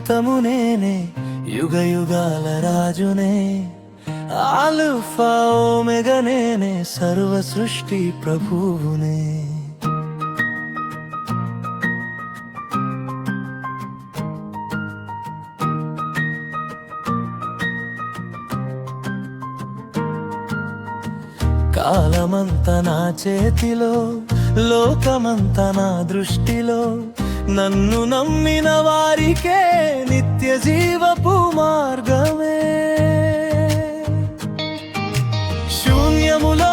అంతము నేనే, యుగ యుగాల రాజునే, ఆల్ఫా ఓమెగా నేనే, సర్వ సృష్టి ప్రభువునే. కాలమంత నా చేతిలో, లోకమంత నా దృష్టిలో, నన్ను నమ్మిన వారికే నిత్య జీవపు మార్గమే. శూన్యములో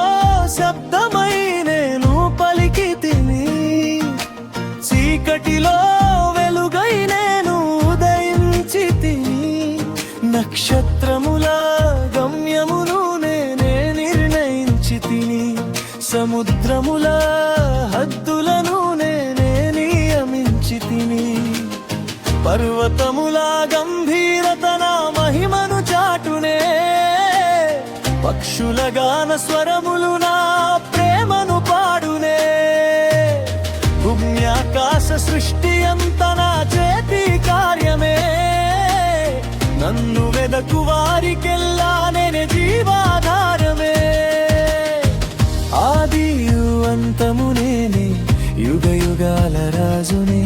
శబ్దమై నేను పలికి తిని, చీకటిలో వెలుగై నేను ఉదయించి తిని, నక్షత్రముల గమ్యమును నేనే నిర్ణయించి తిని, సముద్రముల హద్దులను నేనే నియమించి తిని, పర్వతముల గంభీరత నా మహిమను చాటునే, పక్షుల గాన స్వరములు నా ప్రేమను పాడునే. భూమ్యాకాశ సృష్టి అంత నా చేతి కార్యమే, నన్ను వెదకు వారికెల్లా నేనే జీవాధారమే. ఆదియు అంతము నేనే, యుగ యుగాల రాజునే,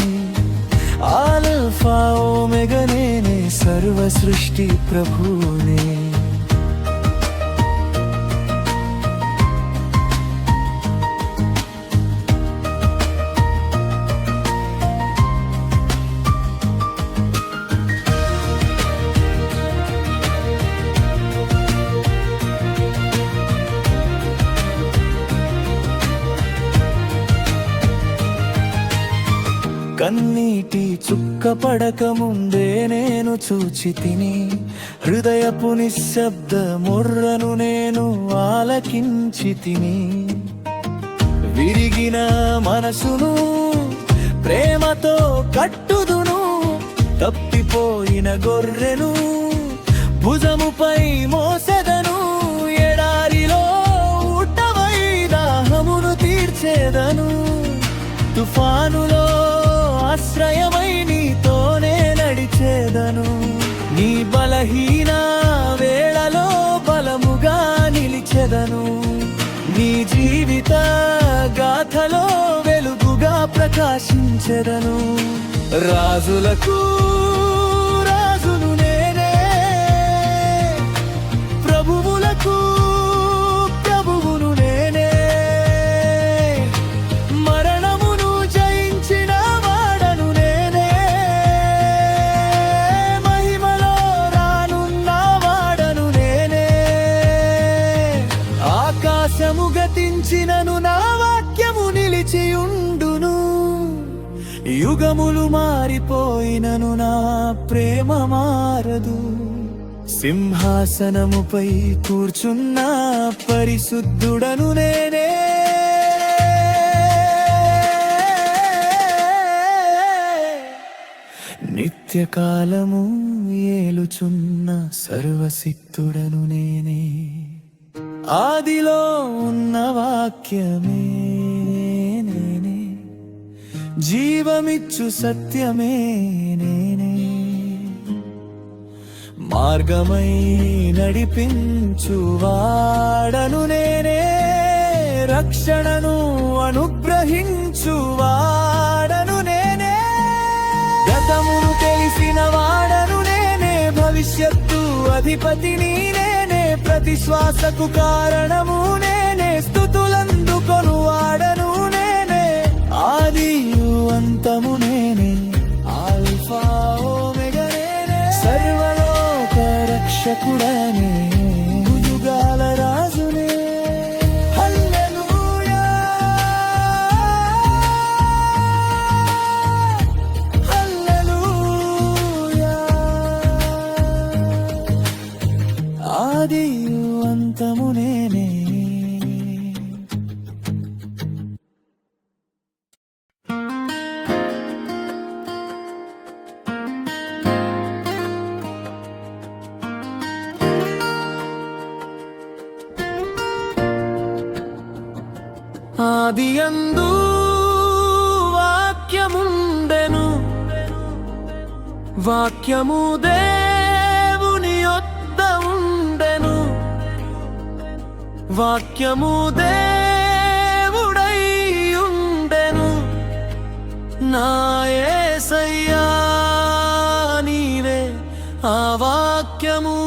ఆల్ఫా ఓమెగా నేనే, సర్వ సృష్టి ప్రభువునే. కన్నీటి చుక్క పడక ముందే నేను చూచి తిని, హృదయపు నిశ్శబ్ద మొర్రను నేను ఆలకించి తిని, విరిగిన మనసును ప్రేమతో కట్టుదును, తప్పిపోయిన గొర్రెను భుజముపై మోసెదను, ఎడారిలో ఊటవై దాహమును తీర్చేదను, తుఫానులో ఆశ్రయమై నీతోనే నడిచేదను, నీ బలహీన వేళలో బలముగా నిలిచెదను, నీ జీవిత గాథలో వెలుగుగా ప్రకాశించెదను. రాజులకు రాజును నేనే, ప్రభువులకు ప్రభువును నేనే, మరణమును జయించిన వాడను నేనే, మహిమలో రానున్న వాడను నేనే. ఆకాశము గతించినను నా వాక్యము నిలిచియుండును, యుగములు మారిపోయినను నా ప్రేమ మారదు. సింహాసనముపై కూర్చున్న పరిశుద్ధుడను నేనే, నిత్యకాలము ఏలుచున్న సర్వశక్తుడను నేనే. ఆదిలో ఉన్న వాక్యమే నేనే, జీవమిచ్చు సత్యమే నేనే, మార్గమై నడిపించు వాడను నేనే, రక్షణను అనుగ్రహించు వాడను నేనే. గతమును తెలిసిన వాడను నేనే, భవిష్యత్తు అధిపతిని నేనే, ప్రతి శ్వాసకు కారణము నేనే, స్తుతులందుకొను వాడను నేనే. ఆదియు అంతము నేనే, ఆల్ఫా ఓమెగా నేనే, సర్వలోక రక్షకుడనే, యుగాల రాజునే. హల్లెలూయా హల్లెలూయా. ఆదియు అంతము నేనే. ఆదియందు వాక్యముండెను, వాక్యము దేవుని యొద్ద ఉండెను, వాక్యము దేవుడై ఉండెను. నా యేసయ్యా నీవే ఆ వాక్యము.